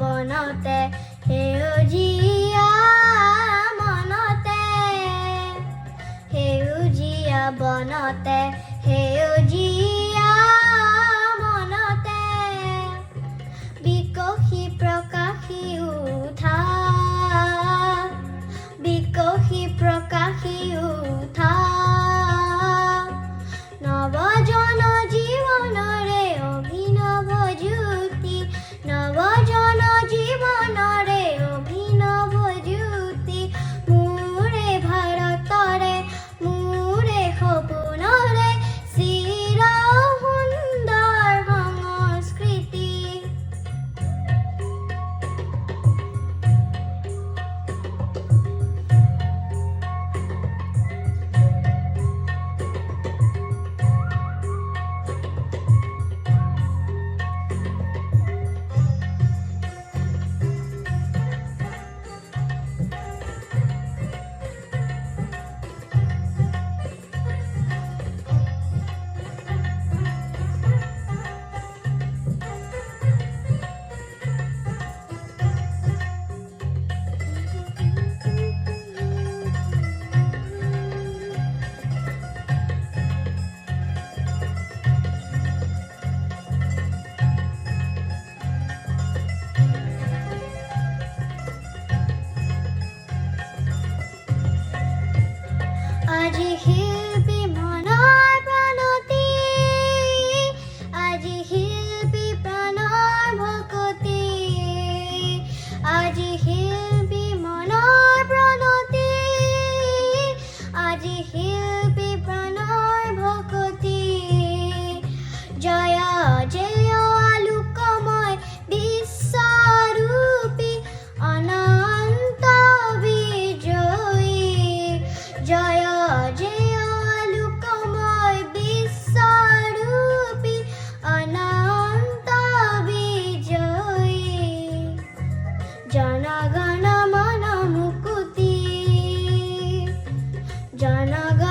বনতে সেউজীয়া মনতে সেউজীয়া বনতে সেউজীয়া মনতে বিকশি প্ৰকাশি উঠা বিকশি প্ৰকাশি উঠা নৱজন জীৱনৰে অভিনৱ জ্যোতি নৱজন জীৱনৰে অভিনৱ জ্যোতি মোৰে ভাৰতৰে মোৰে সপোনৰে চিৰ সুন্দৰ সংস্কৃতি আজি শিল্পী মনৰ প্ৰণতি আজি শিল্পী প্ৰাণৰ ভকতি আজি শিল্পী মনৰ প্ৰণতি আজি শিল্পী প্ৰাণৰ ভকতি জয় জয় আলোকময় বিশ্বৰূপী অনন্ত বিজয়ী জয় জয় আলোকময় বিশ্বৰূপী অনন্ত বিজয়ী জনগণ মন মুকুতি জনগণ